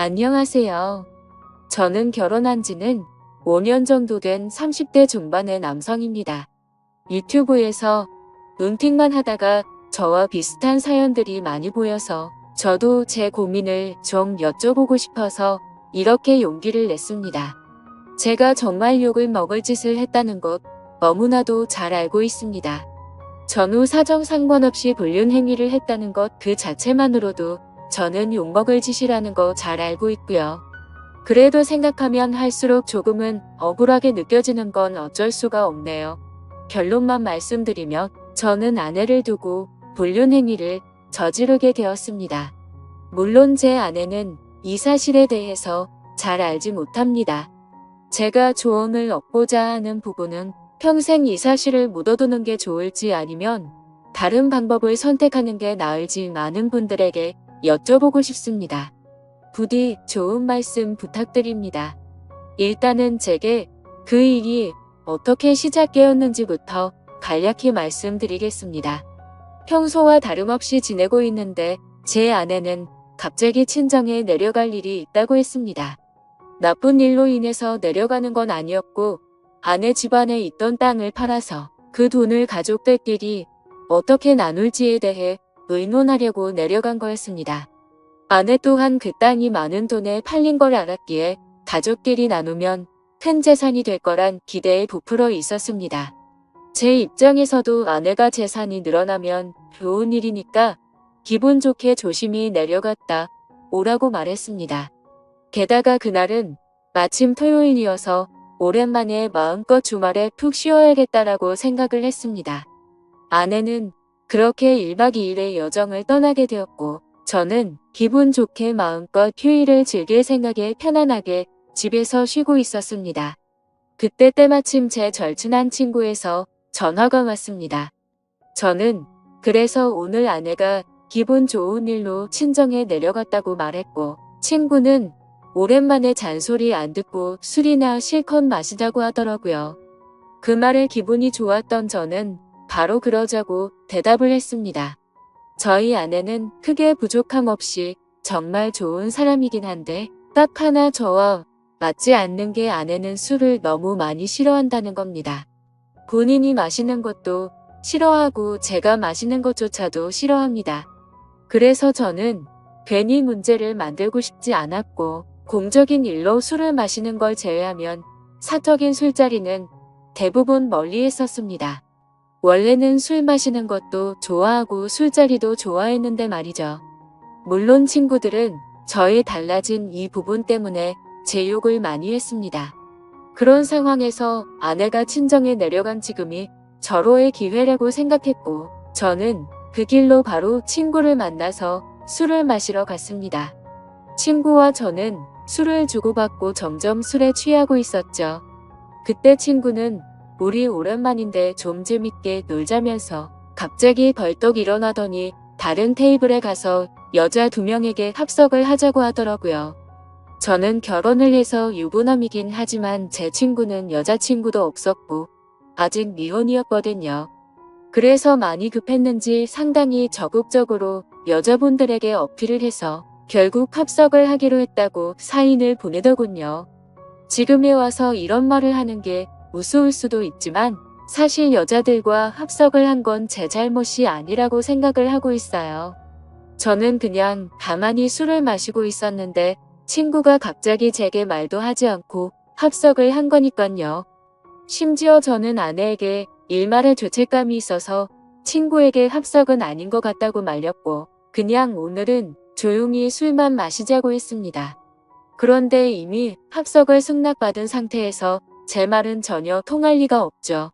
안녕하세요. 저는 결혼한 지는 5년 정도 된 30대 중반의 남성입니다. 유튜브에서 눈팅만 하다가 저와 비슷한 사연들이 많이 보여서 저도 제 고민을 좀 여쭤보고 싶어서 이렇게 용기를 냈습니다. 제가 정말 욕을 먹을 짓을 했다는 것 너무나도 잘 알고 있습니다. 전후 사정 상관없이 불륜 행위를 했다는 것 그 자체만으로도 저는 욕먹을 짓이라는 거 잘 알고 있고요. 그래도 생각하면 할수록 조금은 억울하게 느껴지는 건 어쩔 수가 없네요. 결론만 말씀드리면 저는 아내를 두고 불륜 행위를 저지르게 되었습니다. 물론 제 아내는 이 사실에 대해서 잘 알지 못합니다. 제가 조언을 얻고자 하는 부분은 평생 이 사실을 묻어두는 게 좋을지 아니면 다른 방법을 선택하는 게 나을지 많은 분들에게 여쭤보고 싶습니다. 부디 좋은 말씀 부탁드립니다. 일단은 제게 그 일이 어떻게 시작되었는지부터 간략히 말씀드리겠습니다. 평소와 다름없이 지내고 있는데 제 아내는 갑자기 친정에 내려갈 일이 있다고 했습니다. 나쁜 일로 인해서 내려가는 건 아니었고 아내 집안에 있던 땅을 팔아서 그 돈을 가족들끼리 어떻게 나눌지에 대해 의논하려고 내려간 거였습니다. 아내 또한 그 땅이 많은 돈에 팔린 걸 알았기에 가족끼리 나누면 큰 재산이 될 거란 기대에 부풀어 있었습니다. 제 입장에서도 아내가 재산이 늘어나면 좋은 일이니까 기분 좋게 조심히 내려갔다 오라고 말했습니다. 게다가 그날은 마침 토요일이어서 오랜만에 마음껏 주말에 푹 쉬어야겠다라고 생각을 했습니다. 아내는 그렇게 1박 2일의 여정을 떠나게 되었고 저는 기분 좋게 마음껏 휴일을 즐길 생각에 편안하게 집에서 쉬고 있었습니다. 그때 때마침 제 절친한 친구에서 전화가 왔습니다. 저는 그래서 오늘 아내가 기분 좋은 일로 친정에 내려갔다고 말했고 친구는 오랜만에 잔소리 안 듣고 술이나 실컷 마시자고 하더라고요. 그 말에 기분이 좋았던 저는 바로 그러자고 대답을 했습니다. 저희 아내는 크게 부족함 없이 정말 좋은 사람이긴 한데 딱 하나 저와 맞지 않는 게 아내는 술을 너무 많이 싫어한다는 겁니다. 본인이 마시는 것도 싫어하고 제가 마시는 것조차도 싫어합니다. 그래서 저는 괜히 문제를 만들고 싶지 않았고 공적인 일로 술을 마시는 걸 제외하면 사적인 술자리는 대부분 멀리 했었습니다. 원래는 술 마시는 것도 좋아하고 술자리도 좋아했는데 말이죠. 물론 친구들은 저의 달라진 이 부분 때문에 제 욕을 많이 했습니다. 그런 상황에서 아내가 친정에 내려간 지금이 절호의 기회라고 생각했고 저는 그 길로 바로 친구를 만나서 술을 마시러 갔습니다. 친구와 저는 술을 주고받고 점점 술에 취하고 있었죠. 그때 친구는 우리 오랜만인데 좀 재밌게 놀자면서 갑자기 벌떡 일어나더니 다른 테이블에 가서 여자 2명에게 합석을 하자고 하더라고요. 저는 결혼을 해서 유부남이긴 하지만 제 친구는 여자친구도 없었고 아직 미혼이었거든요. 그래서 많이 급했는지 상당히 적극적으로 여자분들에게 어필을 해서 결국 합석을 하기로 했다고 사인을 보내더군요. 지금에 와서 이런 말을 하는 게 우스울 수도 있지만 사실 여자들과 합석을 한 건 제 잘못이 아니라고 생각을 하고 있어요. 저는 그냥 가만히 술을 마시고 있었는데 친구가 갑자기 제게 말도 하지 않고 합석을 한 거니깐요. 심지어 저는 아내에게 일말의 죄책감이 있어서 친구에게 합석은 아닌 것 같다고 말렸고 그냥 오늘은 조용히 술만 마시자고 했습니다. 그런데 이미 합석을 승낙받은 상태에서 제 말은 전혀 통할 리가 없죠.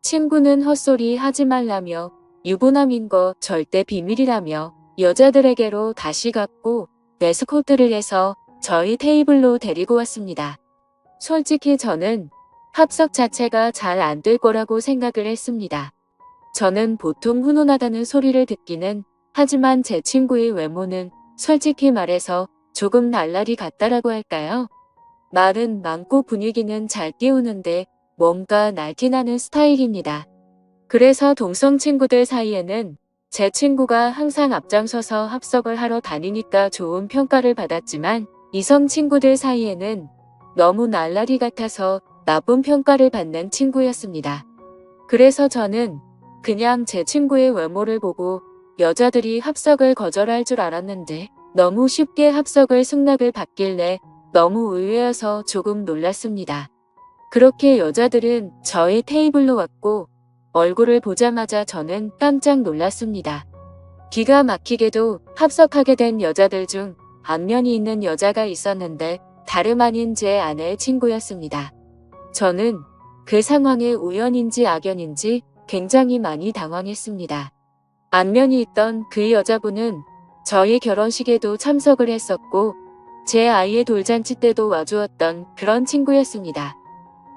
친구는 헛소리 하지 말라며 유부남인 거 절대 비밀이라며 여자들에게로 다시 갔고 에스코트를 해서 저희 테이블로 데리고 왔습니다. 솔직히 저는 합석 자체가 잘 안 될 거라고 생각을 했습니다. 저는 보통 훈훈하다는 소리를 듣기는 하지만 제 친구의 외모는 솔직히 말해서 조금 날라리 같다라고 할까요? 말은 많고 분위기는 잘 띄우는데 뭔가 날티나는 스타일입니다. 그래서 동성 친구들 사이에는 제 친구가 항상 앞장서서 합석을 하러 다니니까 좋은 평가를 받았지만 이성 친구들 사이에는 너무 날라리 같아서 나쁜 평가를 받는 친구였습니다. 그래서 저는 그냥 제 친구의 외모를 보고 여자들이 합석을 거절할 줄 알았는데 너무 쉽게 합석을 승낙을 받길래 너무 의외여서 조금 놀랐습니다. 그렇게 여자들은 저의 테이블로 왔고 얼굴을 보자마자 저는 깜짝 놀랐습니다. 기가 막히게도 합석하게 된 여자들 중 안면이 있는 여자가 있었는데 다름 아닌 제 아내의 친구였습니다. 저는 그 상황에 우연인지 악연인지 굉장히 많이 당황했습니다. 안면이 있던 그 여자분은 저희 결혼식에도 참석을 했었고 제 아이의 돌잔치 때도 와주었던 그런 친구였습니다.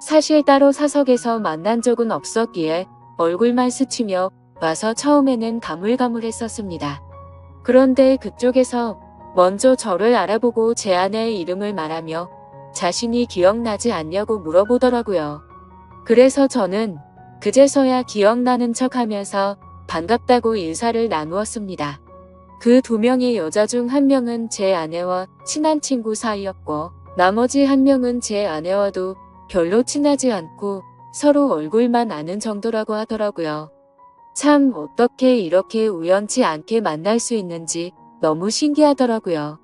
사실 따로 사석에서 만난 적은 없었기에 얼굴만 스치며 와서 처음에는 가물가물했었습니다. 그런데 그쪽에서 먼저 저를 알아보고 제 아내의 이름을 말하며 자신이 기억나지 않냐고 물어보더라고요. 그래서 저는 그제서야 기억나는 척하면서 반갑다고 인사를 나누었습니다. 그 두 명의 여자 중 한 명은 제 아내와 친한 친구 사이였고 나머지 한 명은 제 아내와도 별로 친하지 않고 서로 얼굴만 아는 정도라고 하더라고요. 참 어떻게 이렇게 우연치 않게 만날 수 있는지 너무 신기하더라고요.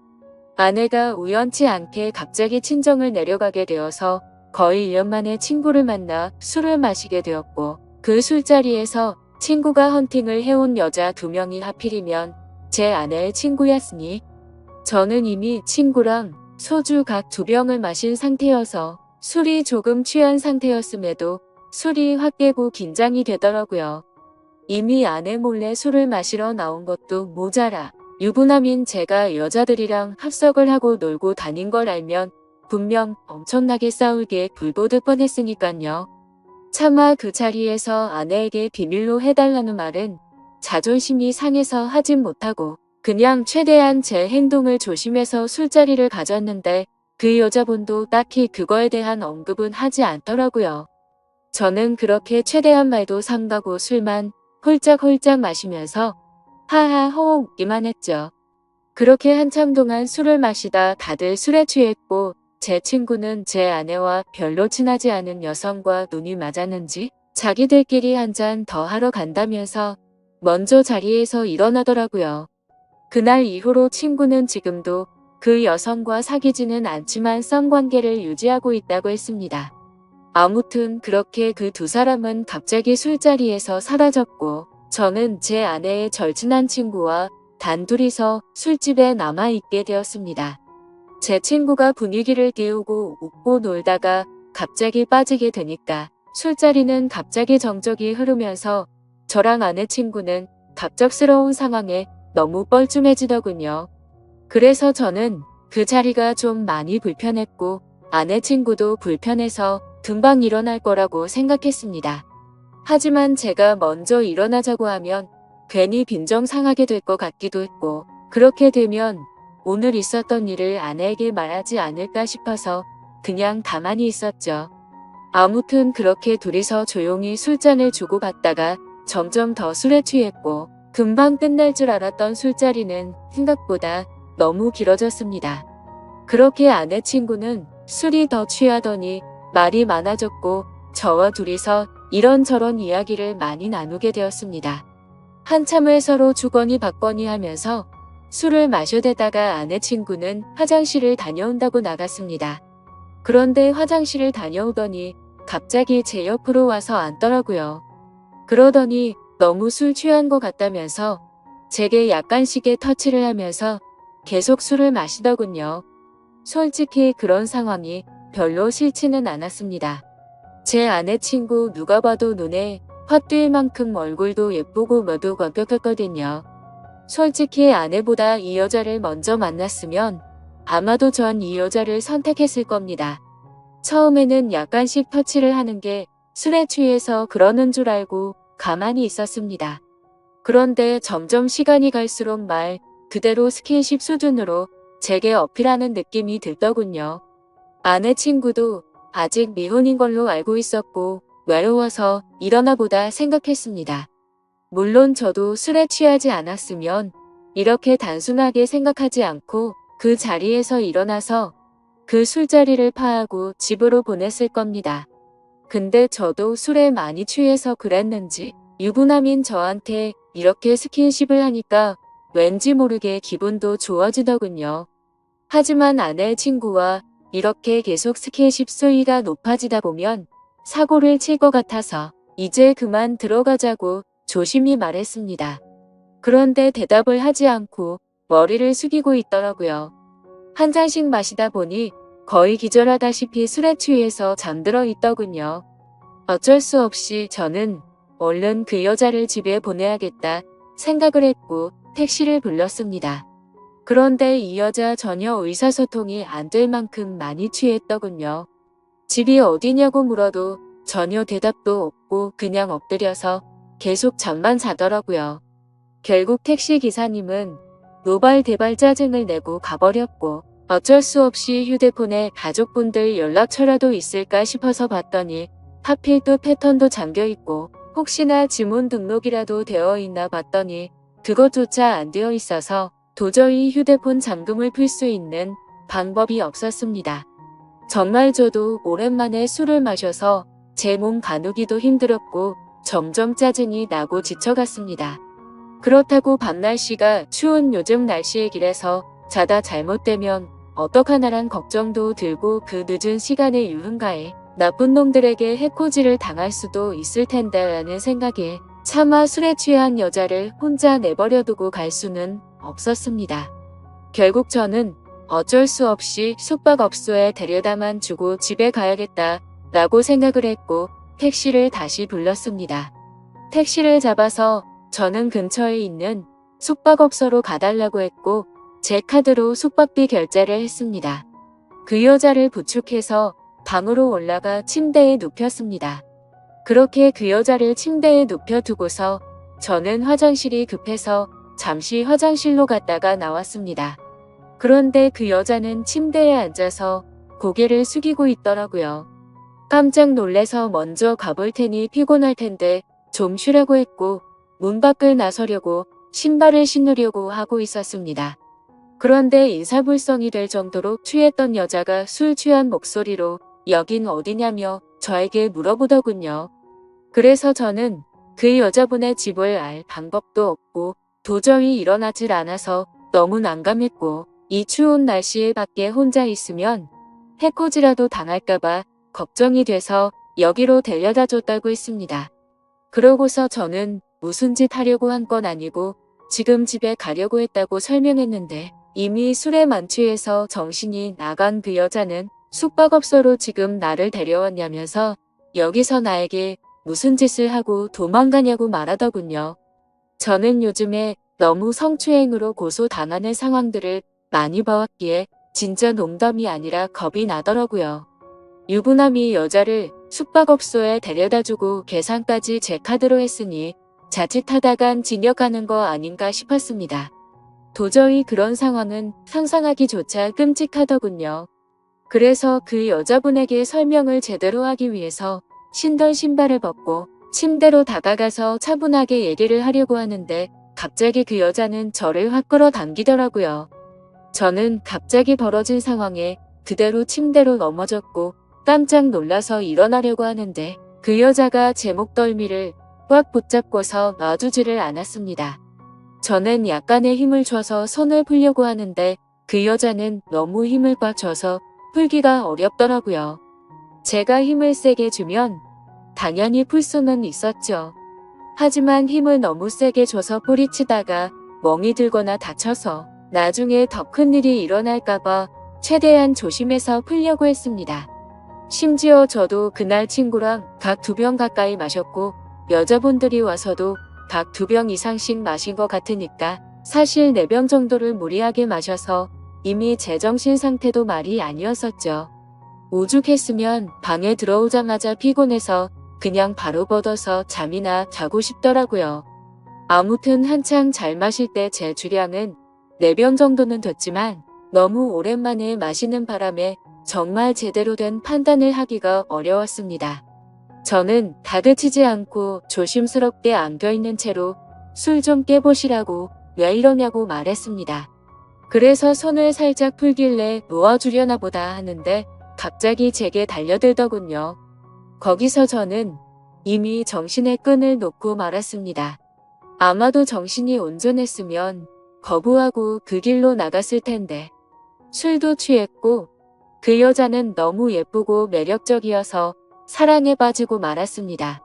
아내가 우연치 않게 갑자기 친정을 내려가게 되어서 거의 1년 만에 친구를 만나 술을 마시게 되었고 그 술자리에서 친구가 헌팅을 해온 여자 2명이 하필이면 제 아내의 친구였으니 저는 이미 친구랑 소주 각 2병을 마신 상태여서 술이 조금 취한 상태였음에도 술이 확 깨고 긴장이 되더라고요. 이미 아내 몰래 술을 마시러 나온 것도 모자라 유부남인 제가 여자들이랑 합석을 하고 놀고 다닌 걸 알면 분명 엄청나게 싸우게 불보듯 뻔했으니깐요. 차마 그 자리에서 아내에게 비밀로 해달라는 말은 자존심이 상해서 하진 못하고 그냥 최대한 제 행동을 조심해서 술자리를 가졌는데 그 여자분도 딱히 그거에 대한 언급은 하지 않더라고요. 저는 그렇게 최대한 말도 삼가고 술만 홀짝홀짝 마시면서 하하 허 웃기만 했죠. 그렇게 한참 동안 술을 마시다 다들 술에 취했고 제 친구는 제 아내와 별로 친하지 않은 여성과 눈이 맞았는지 자기들끼리 한 잔 더 하러 간다면서 먼저 자리에서 일어나더라고요. 그날 이후로 친구는 지금도 그 여성과 사귀지는 않지만 썸관계를 유지하고 있다고 했습니다. 아무튼 그렇게 그 두 사람은 갑자기 술자리에서 사라졌고 저는 제 아내의 절친한 친구와 단둘이서 술집에 남아있게 되었습니다. 제 친구가 분위기를 띄우고 웃고 놀다가 갑자기 빠지게 되니까 술자리는 갑자기 정적이 흐르면서 저랑 아내 친구는 갑작스러운 상황에 너무 뻘쭘해지더군요. 그래서 저는 그 자리가 좀 많이 불편했고 아내 친구도 불편해서 금방 일어날 거라고 생각했습니다. 하지만 제가 먼저 일어나자고 하면 괜히 빈정상하게 될 것 같기도 했고 그렇게 되면 오늘 있었던 일을 아내에게 말하지 않을까 싶어서 그냥 가만히 있었죠. 아무튼 그렇게 둘이서 조용히 술잔을 주고받다가 점점 더 술에 취했고 금방 끝날 줄 알았던 술자리는 생각보다 너무 길어졌습니다. 그렇게 아내 친구는 술이 더 취하더니 말이 많아졌고 저와 둘이서 이런저런 이야기를 많이 나누게 되었습니다. 한참을 서로 주거니 받거니 하면서 술을 마셔대다가 아내 친구는 화장실을 다녀온다고 나갔습니다. 그런데 화장실을 다녀오더니 갑자기 제 옆으로 와서 앉더라고요. 그러더니 너무 술 취한 것 같다면서 제게 약간씩의 터치를 하면서 계속 술을 마시더군요. 솔직히 그런 상황이 별로 싫지는 않았습니다. 제 아내 친구 누가 봐도 눈에 확 띌 만큼 얼굴도 예쁘고 뭐도 완벽했거든요. 솔직히 아내보다 이 여자를 먼저 만났으면 아마도 전 이 여자를 선택했을 겁니다. 처음에는 약간씩 터치를 하는 게 술에 취해서 그러는 줄 알고 가만히 있었습니다. 그런데 점점 시간이 갈수록 말 그대로 스킨십 수준으로 제게 어필하는 느낌이 들더군요. 아내 친구도 아직 미혼인 걸로 알고 있었고 외로워서 일어나 보다 생각했습니다. 물론 저도 술에 취하지 않았으면 이렇게 단순하게 생각하지 않고 그 자리에서 일어나서 그 술자리를 파하고 집으로 보냈을 겁니다. 근데 저도 술에 많이 취해서 그랬는지 유부남인 저한테 이렇게 스킨십을 하니까 왠지 모르게 기분도 좋아지더군요. 하지만 아내의 친구와 이렇게 계속 스킨십 수위가 높아지다 보면 사고를 칠 것 같아서 이제 그만 들어가자고 조심히 말했습니다. 그런데 대답을 하지 않고 머리를 숙이고 있더라고요. 한 잔씩 마시다 보니 거의 기절하다시피 술에 취해서 잠들어 있더군요. 어쩔 수 없이 저는 얼른 그 여자를 집에 보내야겠다 생각을 했고 택시를 불렀습니다. 그런데 이 여자 전혀 의사소통이 안 될 만큼 많이 취했더군요. 집이 어디냐고 물어도 전혀 대답도 없고 그냥 엎드려서 계속 잠만 자더라고요. 결국 택시 기사님은 노발대발 짜증을 내고 가버렸고 어쩔 수 없이 휴대폰에 가족분들 연락처라도 있을까 싶어서 봤더니 하필 또 패턴도 잠겨있고 혹시나 지문 등록이라도 되어 있나 봤더니 그것조차 안 되어 있어서 도저히 휴대폰 잠금을 풀 수 있는 방법이 없었습니다. 정말 저도 오랜만에 술을 마셔서 제 몸 가누기도 힘들었고 점점 짜증이 나고 지쳐갔습니다. 그렇다고 밤 날씨가 추운 요즘 날씨의 길에서 자다 잘못되면 어떡하나란 걱정도 들고 그 늦은 시간에 유흥가에 나쁜 놈들에게 해코지를 당할 수도 있을 텐데 라는 생각에 차마 술에 취한 여자를 혼자 내버려두고 갈 수는 없었습니다. 결국 저는 어쩔 수 없이 숙박업소에 데려다만 주고 집에 가야겠다 라고 생각을 했고 택시를 다시 불렀습니다. 택시를 잡아서 저는 근처에 있는 숙박업소로 가달라고 했고 제 카드로 숙박비 결제를 했습니다. 그 여자를 부축해서 방으로 올라가 침대에 눕혔습니다. 그렇게 그 여자를 침대에 눕혀두고서 저는 화장실이 급해서 잠시 화장실로 갔다가 나왔습니다. 그런데 그 여자는 침대에 앉아서 고개를 숙이고 있더라고요. 깜짝 놀래서 먼저 가볼 테니 피곤할 텐데 좀 쉬라고 했고 문 밖을 나서려고 신발을 신으려고 하고 있었습니다. 그런데 인사불성이 될 정도로 취했던 여자가 술 취한 목소리로 여긴 어디냐며 저에게 물어보더군요. 그래서 저는 그 여자분의 집을 알 방법도 없고 도저히 일어나질 않아서 너무 난감했고 이 추운 날씨에 밖에 혼자 있으면 해코지라도 당할까봐 걱정이 돼서 여기로 데려다 줬다고 했습니다. 그러고서 저는 무슨 짓 하려고 한 건 아니고 지금 집에 가려고 했다고 설명했는데 이미 술에 만취해서 정신이 나간 그 여자는 숙박업소로 지금 나를 데려왔냐면서 여기서 나에게 무슨 짓을 하고 도망가냐고 말하더군요. 저는 요즘에 너무 성추행으로 고소당하는 상황들을 많이 봐왔기에 진짜 농담이 아니라 겁이 나더라고요. 유부남이 여자를 숙박업소에 데려다주고 계산까지 제 카드로 했으니 자칫하다간 징역 가는 거 아닌가 싶었습니다. 도저히 그런 상황은 상상하기조차 끔찍하더군요. 그래서 그 여자분에게 설명을 제대로 하기 위해서 신던 신발을 벗고 침대로 다가가서 차분하게 얘기를 하려고 하는데 갑자기 그 여자는 저를 확 끌어당기더라고요. 저는 갑자기 벌어진 상황에 그대로 침대로 넘어졌고 깜짝 놀라서 일어나려고 하는데 그 여자가 제 목덜미를 꽉 붙잡고서 놔주지를 않았습니다. 저는 약간의 힘을 줘서 손을 풀려고 하는데 그 여자는 너무 힘을 꽉 줘서 풀기가 어렵더라고요. 제가 힘을 세게 주면 당연히 풀 수는 있었죠. 하지만 힘을 너무 세게 줘서 뿌리치다가 멍이 들거나 다쳐서 나중에 더 큰 일이 일어날까봐 최대한 조심해서 풀려고 했습니다. 심지어 저도 그날 친구랑 각 2병 가까이 마셨고 여자분들이 와서도 각 2병 이상씩 마신 것 같으니까 사실 4병 정도를 무리하게 마셔서 이미 제정신 상태도 말이 아니었었죠. 오죽했으면 방에 들어오자마자 피곤해서 그냥 바로 뻗어서 잠이나 자고 싶더라고요. 아무튼 한창 잘 마실 때 제 주량은 4병 정도는 됐지만 너무 오랜만에 마시는 바람에 정말 제대로 된 판단을 하기가 어려웠습니다. 저는 다그치지 않고 조심스럽게 안겨있는 채로 술 좀 깨보시라고 왜 이러냐고 말했습니다. 그래서 손을 살짝 풀길래 놓아주려나 보다 하는데 갑자기 제게 달려들더군요. 거기서 저는 이미 정신의 끈을 놓고 말았습니다. 아마도 정신이 온전했으면 거부하고 그 길로 나갔을 텐데. 술도 취했고 그 여자는 너무 예쁘고 매력적이어서 사랑에 빠지고 말았습니다.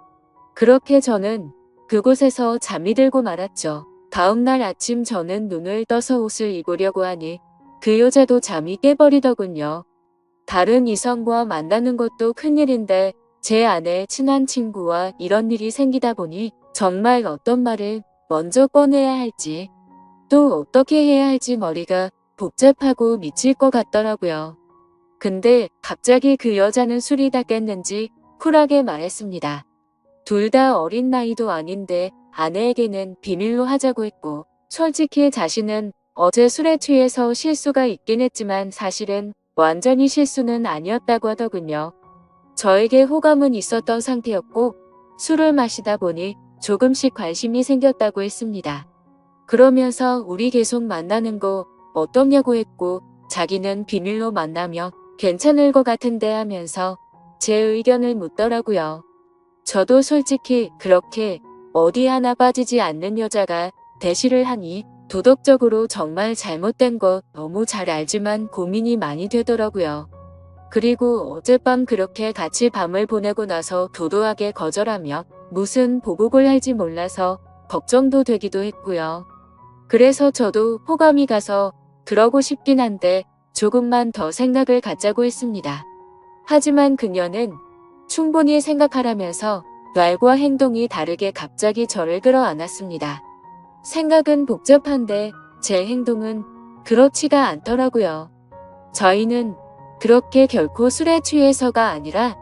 그렇게 저는 그곳에서 잠이 들고 말았죠. 다음날 아침 저는 눈을 떠서 옷을 입으려고 하니 그 여자도 잠이 깨버리더군요. 다른 이성과 만나는 것도 큰일인데 제 아내의 친한 친구와 이런 일이 생기다 보니 정말 어떤 말을 먼저 꺼내야 할지 또 어떻게 해야 할지 머리가 복잡하고 미칠 것 같더라고요. 근데 갑자기 그 여자는 술이 다 깼는지 쿨하게 말했습니다. 둘 다 어린 나이도 아닌데 아내에게는 비밀로 하자고 했고 솔직히 자신은 어제 술에 취해서 실수가 있긴 했지만 사실은 완전히 실수는 아니었다고 하더군요. 저에게 호감은 있었던 상태였고 술을 마시다 보니 조금씩 관심이 생겼다고 했습니다. 그러면서 우리 계속 만나는 거 어떻냐고 했고 자기는 비밀로 만나면 괜찮을 것 같은데 하면서 제 의견을 묻더라고요. 저도 솔직히 그렇게 어디 하나 빠지지 않는 여자가 대시를 하니 도덕적으로 정말 잘못된 거 너무 잘 알지만 고민이 많이 되더라고요. 그리고 어젯밤 그렇게 같이 밤을 보내고 나서 도도하게 거절하며 무슨 보복을 할지 몰라서 걱정도 되기도 했고요. 그래서 저도 호감이 가서 그러고 싶긴 한데 조금만 더 생각을 갖자고 했습니다. 하지만 그녀는 충분히 생각하라면서 말과 행동이 다르게 갑자기 저를 끌어안았습니다. 생각은 복잡한데 제 행동은 그렇지가 않더라고요. 저희는 그렇게 결코 술에 취해서가 아니라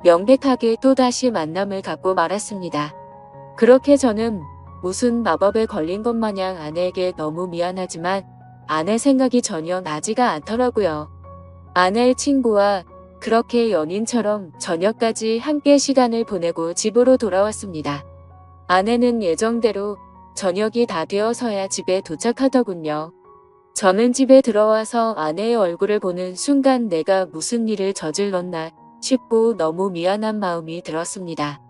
명백하게 또다시 만남을 갖고 말았습니다. 그렇게 저는 무슨 마법에 걸린 것 마냥 아내에게 너무 미안하지만 아내 생각이 전혀 나지가 않더라고요. 아내의 친구와 그렇게 연인처럼 저녁까지 함께 시간을 보내고 집으로 돌아왔습니다. 아내는 예정대로 저녁이 다 되어서야 집에 도착하더군요. 저는 집에 들어와서 아내의 얼굴을 보는 순간 내가 무슨 일을 저질렀나 싶고 너무 미안한 마음이 들었습니다.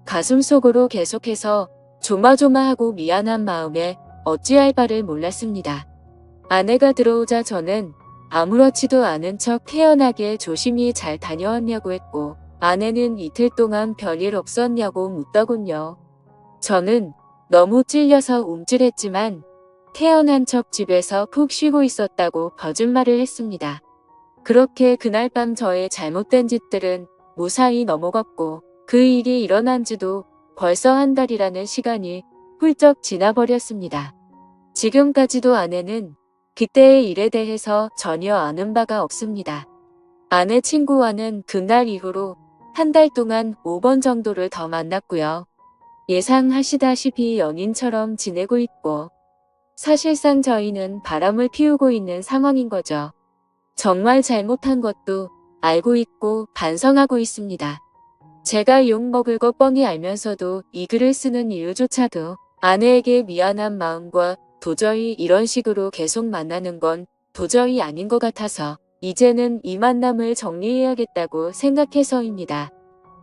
가슴속으로 계속해서 조마조마하고 미안한 마음에 어찌할 바를 몰랐습니다. 아내가 들어오자 저는 아무렇지도 않은 척 태연하게 조심히 잘 다녀왔냐고 했고 아내는 이틀 동안 별일 없었냐고 묻더군요. 저는 너무 찔려서 움찔했지만 태연한 척 집에서 푹 쉬고 있었다고 거짓말을 했습니다. 그렇게 그날 밤 저의 잘못된 짓들은 무사히 넘어갔고 그 일이 일어난 지도 벌써 한 달이라는 시간이 훌쩍 지나버렸습니다. 지금까지도 아내는 그때의 일에 대해서 전혀 아는 바가 없습니다. 아내 친구와는 그날 이후로 한 달 동안 5번 정도를 더 만났고요. 예상하시다시피 연인처럼 지내고 있고 사실상 저희는 바람을 피우고 있는 상황인 거죠. 정말 잘못한 것도 알고 있고 반성하고 있습니다. 제가 욕먹을 것 뻔히 알면서도 이 글을 쓰는 이유조차도 아내에게 미안한 마음과 도저히 이런 식으로 계속 만나는 건 도저히 아닌 것 같아서 이제는 이 만남을 정리해야겠다고 생각해서입니다.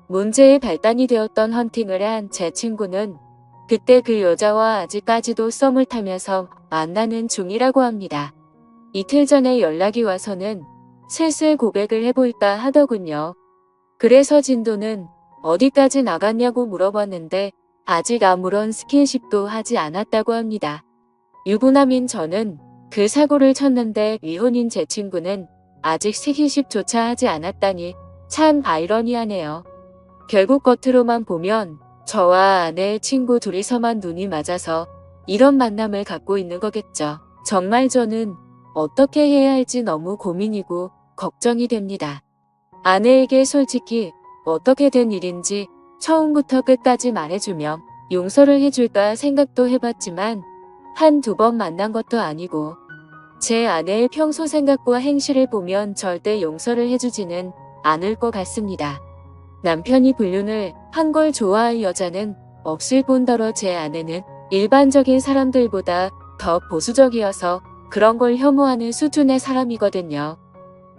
문제의 발단이 되었던 헌팅을 한 제 친구는 그때 그 여자와 아직까지도 썸을 타면서 만나는 중이라고 합니다. 이틀 전에 연락이 와서는 슬슬 고백을 해볼까 하더군요. 그래서 진도는 어디까지 나갔냐고 물어봤는데 아직 아무런 스킨십도 하지 않았다고 합니다. 유부남인 저는 그 사고를 쳤는데 미혼인 제 친구는 아직 스킨십조차 하지 않았다니 참 아이러니하네요. 결국 겉으로만 보면 저와 아내의 친구 둘이서만 눈이 맞아서 이런 만남을 갖고 있는 거겠죠. 정말 저는 어떻게 해야 할지 너무 고민이고 걱정이 됩니다. 아내에게 솔직히 어떻게 된 일인지 처음부터 끝까지 말해주면 용서를 해줄까 생각도 해봤지만 한두 번 만난 것도 아니고 제 아내의 평소 생각과 행실을 보면 절대 용서를 해주지는 않을 것 같습니다. 남편이 불륜을 한 걸 좋아할 여자는 없을 뿐더러 제 아내는 일반적인 사람들보다 더 보수적이어서 그런 걸 혐오하는 수준의 사람이거든요.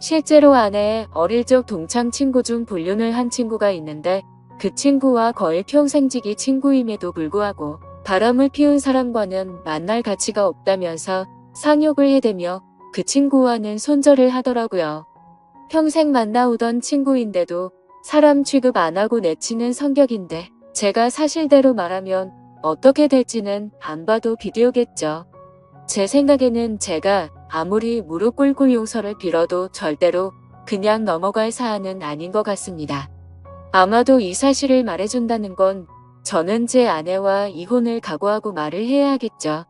실제로 아내의 어릴 적 동창 친구 중 불륜을 한 친구가 있는데 그 친구와 거의 평생지기 친구임에도 불구하고 바람을 피운 사람과는 만날 가치가 없다면서 상욕을 해대며 그 친구와는 손절을 하더라고요. 평생 만나오던 친구인데도 사람 취급 안 하고 내치는 성격인데 제가 사실대로 말하면 어떻게 될지는 안 봐도 비디오겠죠. 제 생각에는 제가 아무리 무릎 꿇고 용서를 빌어도 절대로 그냥 넘어갈 사안은 아닌 것 같습니다. 아마도 이 사실을 말해준다는 건 저는 제 아내와 이혼을 각오하고 말을 해야 하겠죠.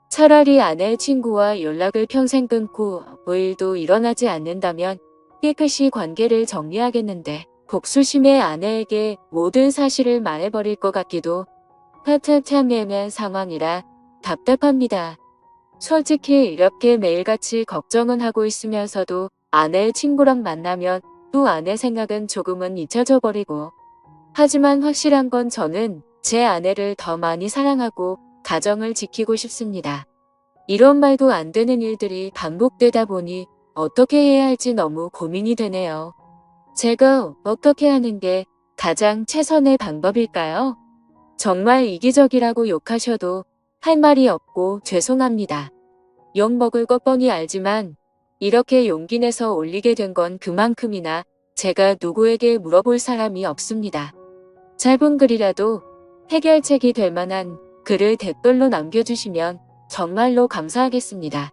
차라리 아내의 친구와 연락을 평생 끊고 뭐 일도 일어나지 않는다면 깨끗이 관계를 정리하겠는데 복수심에 아내에게 모든 사실을 말해버릴 것 같기도 참 애매한 상황이라 답답합니다. 솔직히 이렇게 매일같이 걱정은 하고 있으면서도 아내의 친구랑 만나면 또 아내 생각은 조금은 잊혀져 버리고 하지만 확실한 건 저는 제 아내를 더 많이 사랑하고 가정을 지키고 싶습니다. 이런 말도 안 되는 일들이 반복되다 보니 어떻게 해야 할지 너무 고민이 되네요. 제가 어떻게 하는 게 가장 최선의 방법일까요? 정말 이기적이라고 욕하셔도 할 말이 없고 죄송합니다. 욕 먹을 것 뻔히 알지만 이렇게 용기 내서 올리게 된 건 그만큼이나 제가 누구에게 물어볼 사람이 없습니다. 짧은 글이라도 해결책이 될 만한 글을 댓글로 남겨주시면 정말로 감사하겠습니다.